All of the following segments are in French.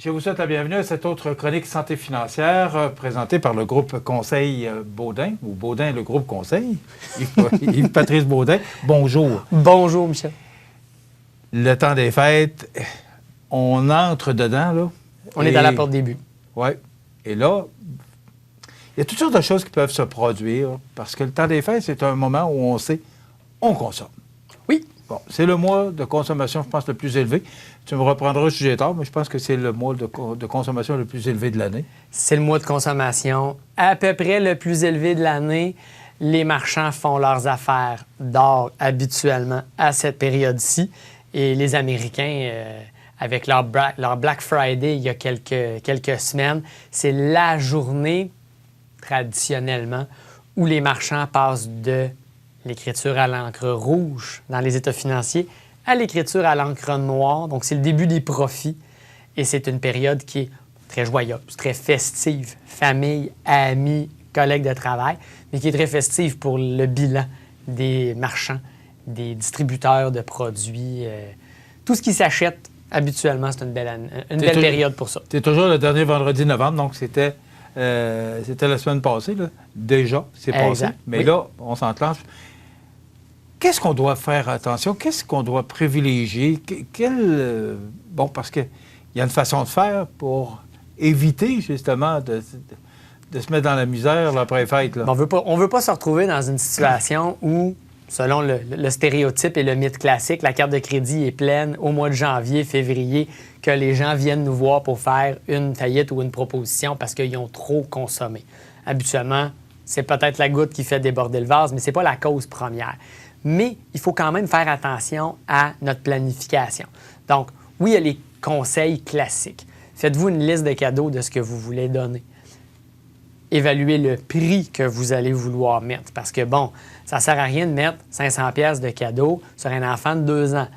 Je vous souhaite la bienvenue à cette autre chronique santé financière présentée par le groupe Conseil Baudin, ou Baudin, le groupe Conseil. Yves-Patrice Baudin, bonjour. Bonjour, Michel. Le temps des fêtes, on entre dedans, là. On est à la porte des buts. Oui. Et là, il y a toutes sortes de choses qui peuvent se produire parce que le temps des fêtes, c'est un moment où on sait, on consomme. Oui. Bon, c'est le mois de consommation, je pense, le plus élevé. Tu me reprendras le sujet tard, mais je pense que c'est le mois de consommation le plus élevé de l'année. C'est le mois de consommation à peu près le plus élevé de l'année. Les marchands font leurs affaires d'or habituellement à cette période-ci. Et les Américains, avec leur Black Friday il y a quelques semaines, c'est la journée, traditionnellement, où les marchands passent de l'écriture à l'encre rouge dans les états financiers à l'écriture à l'encre noire. Donc, c'est le début des profits. Et c'est une période qui est très joyeuse, très festive. Famille, amis, collègues de travail, mais qui est très festive pour le bilan des marchands, des distributeurs de produits. Tout ce qui s'achète habituellement, c'est une belle période pour ça. C'est toujours le dernier vendredi novembre, donc c'était la semaine passée, là. Déjà, c'est passé. Mais oui. Là, on s'enclenche. Qu'est-ce qu'on doit faire attention? Qu'est-ce qu'on doit privilégier? Bon, parce qu'il y a une façon de faire pour éviter, justement, de se mettre dans la misère là, après les fêtes. Là. On veut pas se retrouver dans une situation où, selon le stéréotype et le mythe classique, la carte de crédit est pleine au mois de janvier, février, que les gens viennent nous voir pour faire une faillite ou une proposition parce qu'ils ont trop consommé. Habituellement, c'est peut-être la goutte qui fait déborder le vase, mais ce n'est pas la cause première. Mais il faut quand même faire attention à notre planification. Donc, oui, il y a les conseils classiques. Faites-vous une liste de cadeaux de ce que vous voulez donner. Évaluez le prix que vous allez vouloir mettre. Parce que, bon, ça ne sert à rien de mettre 500 pièces de cadeau sur un enfant de 2 ans.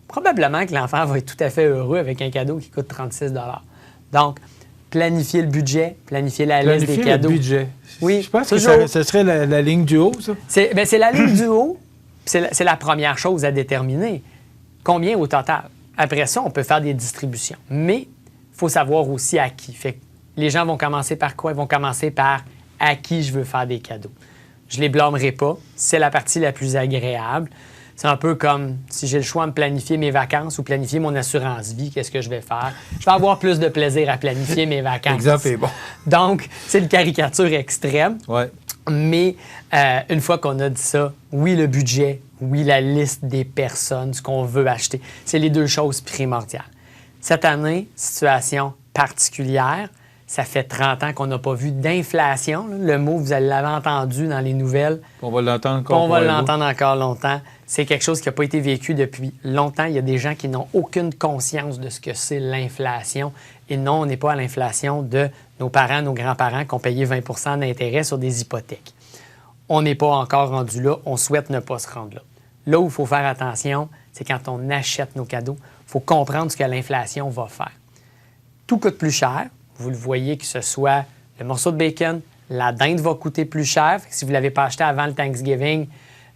Probablement que l'enfant va être tout à fait heureux avec un cadeau qui coûte 36 $. Donc, planifiez le budget, planifiez la liste des cadeaux. Le budget. Oui, je pense que ce serait la ligne du haut, ça. C'est la ligne du haut. C'est la première chose à déterminer. Combien au total? Après ça, on peut faire des distributions. Mais il faut savoir aussi à qui. Fait que les gens vont commencer par quoi? Ils vont commencer par à qui je veux faire des cadeaux. Je ne les blâmerai pas. C'est la partie la plus agréable. C'est un peu comme si j'ai le choix de planifier mes vacances ou planifier mon assurance vie, qu'est-ce que je vais faire? Je vais avoir plus de plaisir à planifier mes vacances. L'exemple est bon. Donc, c'est une caricature extrême. Ouais. Mais une fois qu'on a dit ça, oui, le budget, oui, la liste des personnes, ce qu'on veut acheter, c'est les deux choses primordiales. Cette année, situation particulière, ça fait 30 ans qu'on n'a pas vu d'inflation. Le mot, vous l'avez entendu dans les nouvelles. On va l'entendre encore. On va l'entendre encore longtemps. C'est quelque chose qui n'a pas été vécu depuis longtemps. Il y a des gens qui n'ont aucune conscience de ce que c'est l'inflation. Et non, on n'est pas à l'inflation de nos parents, nos grands-parents qui ont payé 20 % d'intérêt sur des hypothèques. On n'est pas encore rendu là. On souhaite ne pas se rendre là. Là où il faut faire attention, c'est quand on achète nos cadeaux. Il faut comprendre ce que l'inflation va faire. Tout coûte plus cher. Vous le voyez, que ce soit le morceau de bacon, la dinde va coûter plus cher. Si vous ne l'avez pas acheté avant le Thanksgiving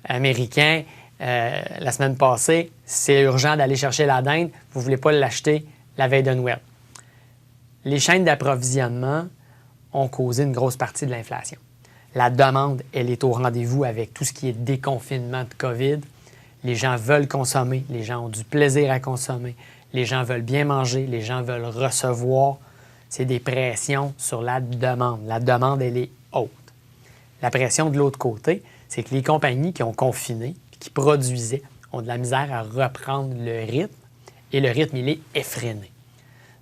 américain la semaine passée, c'est urgent d'aller chercher la dinde. Vous ne voulez pas l'acheter la veille de Noël. Les chaînes d'approvisionnement ont causé une grosse partie de l'inflation. La demande, elle est au rendez-vous avec tout ce qui est déconfinement de COVID. Les gens veulent consommer, les gens ont du plaisir à consommer, les gens veulent bien manger, les gens veulent recevoir. C'est des pressions sur la demande. La demande, elle est haute. La pression de l'autre côté, c'est que les compagnies qui ont confiné, qui produisaient, ont de la misère à reprendre le rythme, et le rythme, il est effréné.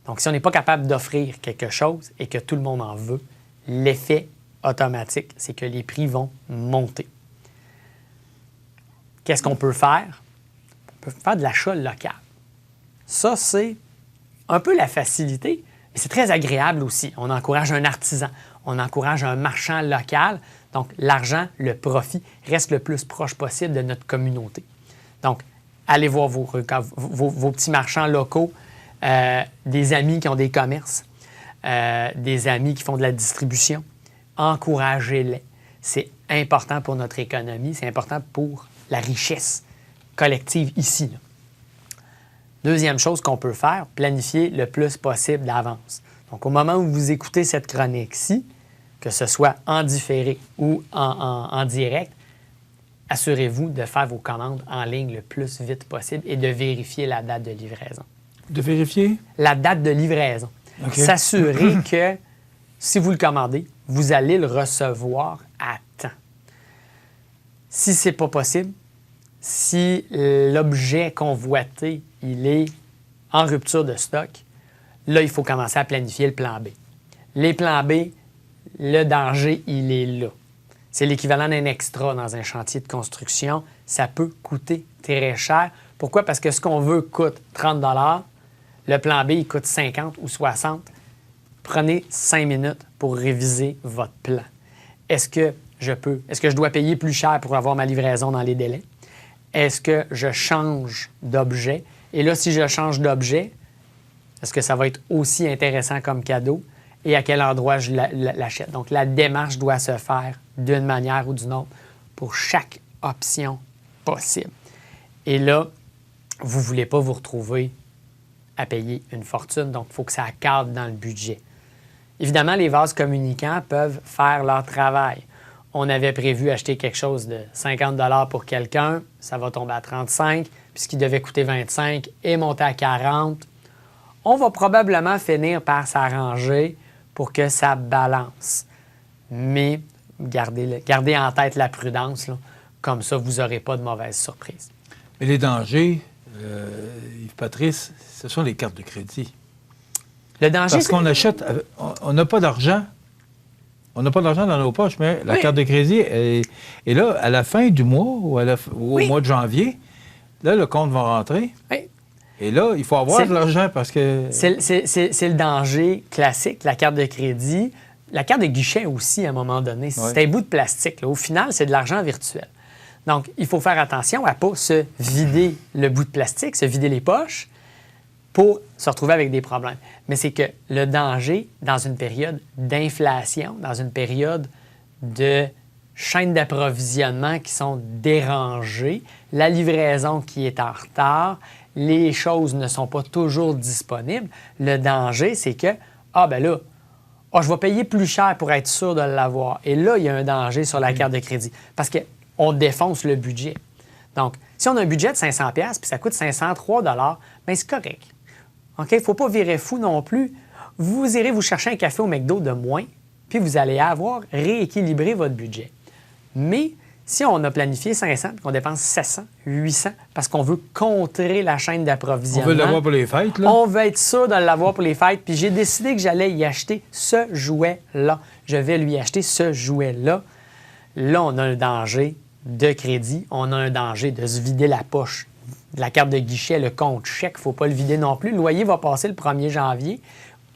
Donc, si on n'est pas capable d'offrir quelque chose et que tout le monde en veut, l'effet automatique, c'est que les prix vont monter. Qu'est-ce qu'on peut faire? On peut faire de l'achat local. Ça, c'est un peu la facilité, mais c'est très agréable aussi. On encourage un artisan, on encourage un marchand local. Donc, l'argent, le profit, reste le plus proche possible de notre communauté. Donc, allez voir vos petits marchands locaux, des amis qui ont des commerces, des amis qui font de la distribution. Encouragez-les. C'est important pour notre économie, c'est important pour la richesse collective ici. Là. Deuxième chose qu'on peut faire, planifier le plus possible d'avance. Donc, au moment où vous écoutez cette chronique-ci, que ce soit en différé ou en direct, assurez-vous de faire vos commandes en ligne le plus vite possible et de vérifier la date de livraison. De vérifier? La date de livraison. Okay. S'assurer que si vous le commandez, vous allez le recevoir à temps. Si ce n'est pas possible, si l'objet convoité il est en rupture de stock, là, il faut commencer à planifier le plan B. Les plans B, le danger, il est là. C'est l'équivalent d'un extra dans un chantier de construction. Ça peut coûter très cher. Pourquoi? Parce que ce qu'on veut coûte 30 $. Le plan B, il coûte 50 ou 60. Prenez 5 minutes pour réviser votre plan. Est-ce que je dois payer plus cher pour avoir ma livraison dans les délais? Est-ce que je change d'objet? Et là, si je change d'objet, est-ce que ça va être aussi intéressant comme cadeau? Et à quel endroit je l'achète? Donc, la démarche doit se faire d'une manière ou d'une autre pour chaque option possible. Et là, vous ne voulez pas vous retrouver à payer une fortune, donc il faut que ça cadre dans le budget. Évidemment, les vases communicants peuvent faire leur travail. On avait prévu acheter quelque chose de 50 $ pour quelqu'un, ça va tomber à 35 $, puisqu'il devait coûter 25 $ et monter à 40 $. On va probablement finir par s'arranger pour que ça balance. Mais gardez en tête la prudence, là. Comme ça, vous n'aurez pas de mauvaises surprises. Mais les dangers, Yves-Patrice, ce sont les cartes de crédit. Le danger, parce qu'on achète, on n'a pas d'argent. On n'a pas d'argent dans nos poches, mais la carte de crédit est là, à la fin du mois ou au mois de janvier, là, le compte va rentrer. Oui. Et là, il faut avoir de l'argent parce que... C'est le danger classique, la carte de crédit. La carte de guichet aussi, à un moment donné. C'est un bout de plastique. Là. Au final, c'est de l'argent virtuel. Donc, il faut faire attention à ne pas se vider le bout de plastique, se vider les poches pour se retrouver avec des problèmes. Mais c'est que le danger, dans une période d'inflation, dans une période de chaînes d'approvisionnement qui sont dérangées, la livraison qui est en retard, les choses ne sont pas toujours disponibles, le danger, c'est que, je vais payer plus cher pour être sûr de l'avoir. Et là, il y a un danger sur la carte de crédit parce qu'on défonce le budget. Donc, si on a un budget de 500$ puis ça coûte 503 $, bien, c'est correct. OK? Il ne faut pas virer fou non plus. Vous irez vous chercher un café au McDo de moins, puis vous allez avoir rééquilibré votre budget. Mais si on a planifié 500 et qu'on dépense 700, 800 parce qu'on veut contrer la chaîne d'approvisionnement... On veut l'avoir pour les fêtes, là? On veut être sûr de l'avoir pour les fêtes. Puis j'ai décidé que j'allais y acheter ce jouet-là. Je vais lui acheter ce jouet-là. Là, on a un danger de crédit. On a un danger de se vider la poche. La carte de guichet, le compte chèque, il ne faut pas le vider non plus. Le loyer va passer le 1er janvier.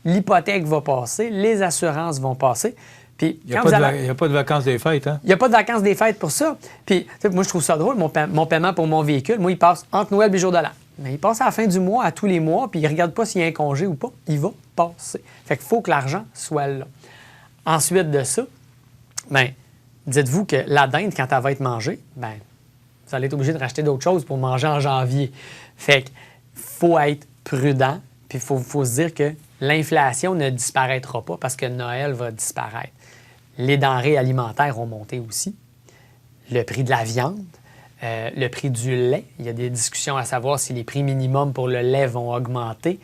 L'hypothèque va passer. Les assurances vont passer. Puis, il n'y a pas de vacances des fêtes, hein? Il n'y a pas de vacances des fêtes pour ça. Puis, moi, je trouve ça drôle, mon paiement pour mon véhicule. Moi, il passe entre Noël et le jour de l'an. Mais il passe à la fin du mois, à tous les mois, puis il ne regarde pas s'il y a un congé ou pas. Il va passer. Fait qu'il faut que l'argent soit là. Ensuite de ça, bien, dites-vous que la dinde, quand elle va être mangée, bien, vous allez être obligé de racheter d'autres choses pour manger en janvier. Fait qu'il faut être prudent, puis il faut se dire que l'inflation ne disparaîtra pas parce que Noël va disparaître. Les denrées alimentaires ont monté aussi. Le prix de la viande, le prix du lait. Il y a des discussions à savoir si les prix minimums pour le lait vont augmenter.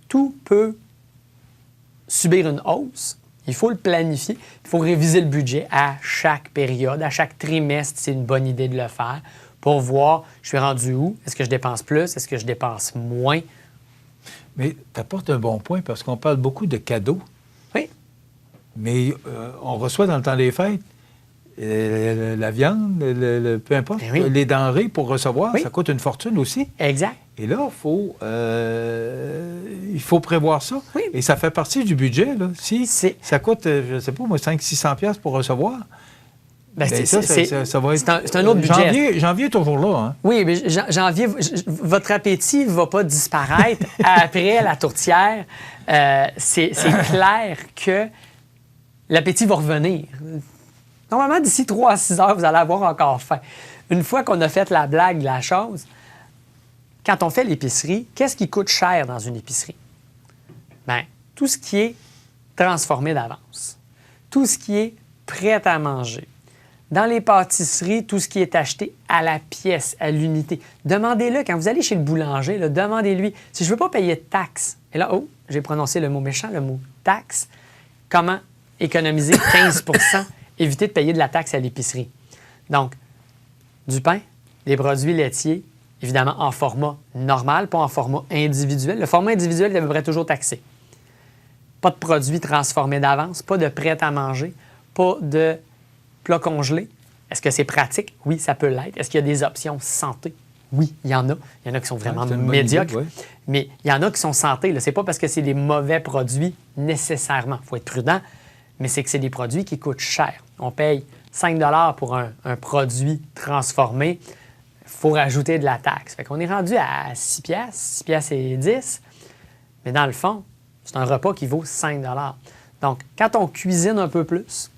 Tout peut subir une hausse. Il faut le planifier. Il faut réviser le budget à chaque période, à chaque trimestre. C'est une bonne idée de le faire pour voir, je suis rendu où? Est-ce que je dépense plus? Est-ce que je dépense moins? Mais tu apportes un bon point parce qu'on parle beaucoup de cadeaux. Oui. Mais on reçoit dans le temps des fêtes la viande, peu importe, les denrées pour recevoir, ça coûte une fortune aussi. Exact. Et là, il faut prévoir ça. Oui. Et ça fait partie du budget. Là. Si ça coûte, je ne sais pas, moi, 500-600$ pour recevoir, ça va être... C'est un autre budget. Janvier est toujours là. Hein? Oui, mais janvier, votre appétit ne va pas disparaître après la tourtière. C'est clair que l'appétit va revenir. Normalement, d'ici 3 à 6 heures, vous allez avoir encore faim. Une fois qu'on a fait la blague de la chose, quand on fait l'épicerie, qu'est-ce qui coûte cher dans une épicerie? Bien, tout ce qui est transformé d'avance, tout ce qui est prêt à manger. Dans les pâtisseries, tout ce qui est acheté à la pièce, à l'unité. Demandez-le, quand vous allez chez le boulanger, là, demandez-lui, si je ne veux pas payer de taxes, et là, oh, j'ai prononcé le mot méchant, le mot taxe, comment économiser 15 éviter de payer de la taxe à l'épicerie. Donc, du pain, des produits laitiers, évidemment en format normal, pas en format individuel. Le format individuel est à peu près toujours taxé. Pas de produits transformés d'avance, pas de prêt à manger, pas de plats congelés. Est-ce que c'est pratique? Oui, ça peut l'être. Est-ce qu'il y a des options santé? Oui, il y en a. Il y en a qui sont vraiment médiocres. Idée, mais il y en a qui sont santé. Ce n'est pas parce que c'est des mauvais produits nécessairement. Il faut être prudent, mais c'est que c'est des produits qui coûtent cher. On paye 5 $ pour un produit transformé. Il faut rajouter de la taxe. Fait qu'on est rendu à 6 $, 6 $ et 10. Mais dans le fond, c'est un repas qui vaut 5 $. Donc, quand on cuisine un peu plus,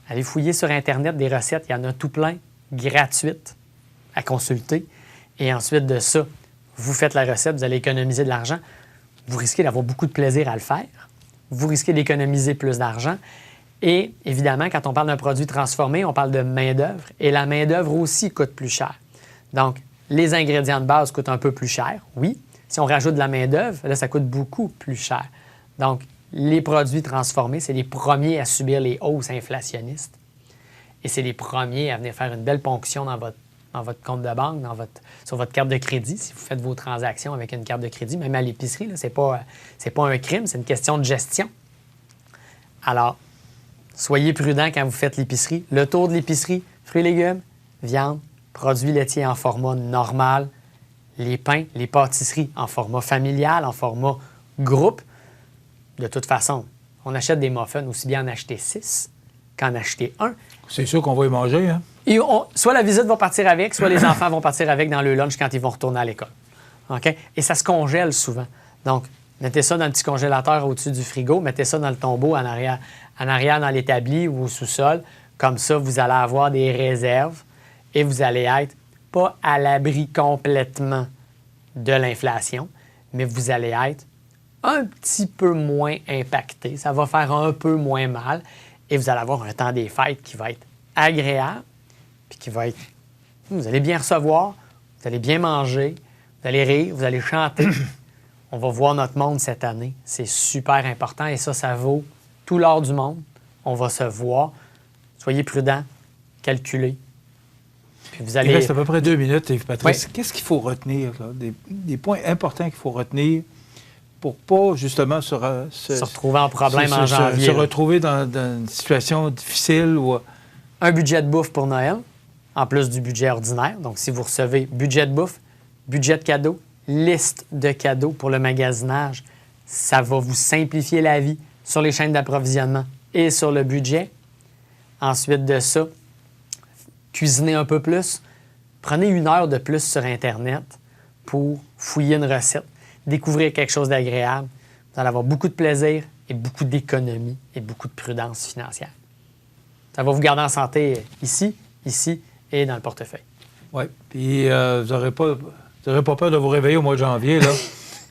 allez fouiller sur Internet des recettes. Il y en a tout plein, gratuites, à consulter. Et ensuite de ça, vous faites la recette, vous allez économiser de l'argent. Vous risquez d'avoir beaucoup de plaisir à le faire. Vous risquez d'économiser plus d'argent. Et évidemment, quand on parle d'un produit transformé, on parle de main-d'œuvre. Et la main-d'œuvre aussi coûte plus cher. Donc, les ingrédients de base coûtent un peu plus cher, oui. Si on rajoute de la main-d'œuvre, là, ça coûte beaucoup plus cher. Donc, les produits transformés, c'est les premiers à subir les hausses inflationnistes. Et c'est les premiers à venir faire une belle ponction dans votre compte de banque, sur votre carte de crédit, si vous faites vos transactions avec une carte de crédit, même à l'épicerie, ce n'est pas un crime, c'est une question de gestion. Alors, soyez prudents quand vous faites l'épicerie. Le tour de l'épicerie, fruits et légumes, viande, produits laitiers en format normal, les pains, les pâtisseries en format familial, en format groupe. De toute façon, on achète des muffins, aussi bien en acheter 6 qu'en acheter 1. C'est sûr qu'on va y manger, hein? Et soit la visite va partir avec, soit les enfants vont partir avec dans le lunch quand ils vont retourner à l'école. OK? Et ça se congèle souvent. Donc, mettez ça dans le petit congélateur au-dessus du frigo, mettez ça dans le tombeau en arrière dans l'établi ou au sous-sol. Comme ça, vous allez avoir des réserves et vous allez être pas à l'abri complètement de l'inflation, mais vous allez être un petit peu moins impacté. Ça va faire un peu moins mal et vous allez avoir un temps des fêtes qui va être agréable puis qui va être... Vous allez bien recevoir, vous allez bien manger, vous allez rire, vous allez chanter. On va voir notre monde cette année. C'est super important et ça vaut tout l'or du monde. On va se voir. Soyez prudents, calculez. Puis vous allez... Il reste à peu près 2 minutes, Yves-Patrice. Oui. Qu'est-ce qu'il faut retenir, là? Des points importants qu'il faut retenir pour pas, justement, se retrouver en problème en janvier. Se retrouver dans une situation difficile ou... Un budget de bouffe pour Noël, en plus du budget ordinaire. Donc, si vous recevez budget de bouffe, budget de cadeaux, liste de cadeaux pour le magasinage, ça va vous simplifier la vie sur les chaînes d'approvisionnement et sur le budget. Ensuite de ça, cuisinez un peu plus. Prenez 1 heure de plus sur Internet pour fouiller une recette, découvrir quelque chose d'agréable. Vous allez avoir beaucoup de plaisir et beaucoup d'économie et beaucoup de prudence financière. Ça va vous garder en santé ici et dans le portefeuille. Oui. Puis vous n'aurez pas peur de vous réveiller au mois de janvier, là.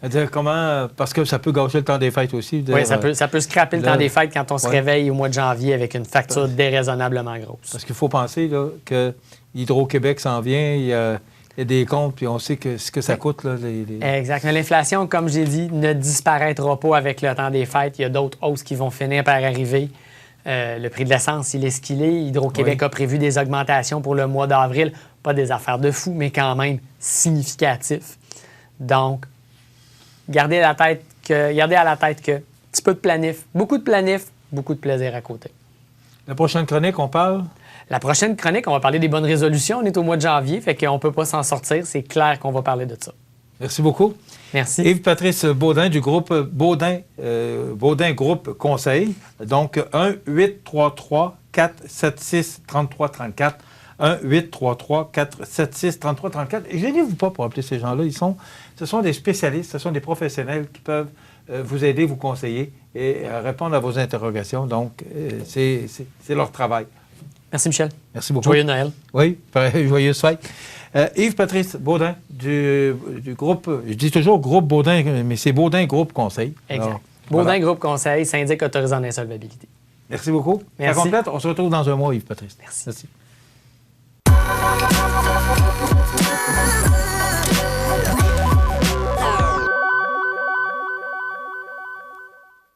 C'est-à-dire comment... Parce que ça peut gâcher le temps des fêtes aussi. Oui, ça peut scraper le temps des fêtes quand on se réveille au mois de janvier avec une facture déraisonnablement grosse. Parce qu'il faut penser là, que Hydro-Québec s'en vient, il y a des comptes, puis on sait ce que ça coûte. Là, Exact. Mais l'inflation, comme j'ai dit, ne disparaîtra pas avec le temps des fêtes. Il y a d'autres hausses qui vont finir par arriver. Le prix de l'essence, il est ce qu'il est. Hydro-Québec a prévu des augmentations pour le mois d'avril. Pas des affaires de fou, mais quand même significatifs. Donc, gardez à la tête que petit peu de planif, beaucoup de plaisir à côté. La prochaine chronique, on parle? La prochaine chronique, on va parler des bonnes résolutions. On est au mois de janvier, fait qu'on ne peut pas s'en sortir. C'est clair qu'on va parler de ça. Merci beaucoup. Merci. Yves-Patrice Baudin du groupe Baudin Groupe Conseil. Donc, 1-833-476-3334. 1-833-476-3334. Et gênez-vous pas pour appeler ces gens-là. Ce sont des spécialistes, ce sont des professionnels qui peuvent vous aider, vous conseiller et répondre à vos interrogations. Donc, c'est leur travail. Merci, Michel. Merci beaucoup. Joyeux Noël. Oui, joyeuse fête. Yves-Patrice Baudin du groupe, je dis toujours groupe Baudin, mais c'est Baudin Groupe Conseil. Exact. Alors, Baudin voilà. Groupe Conseil, syndic autorisé en insolvabilité. Merci beaucoup. Merci. Ça complète. On se retrouve dans un mois, Yves-Patrice. Merci. Merci.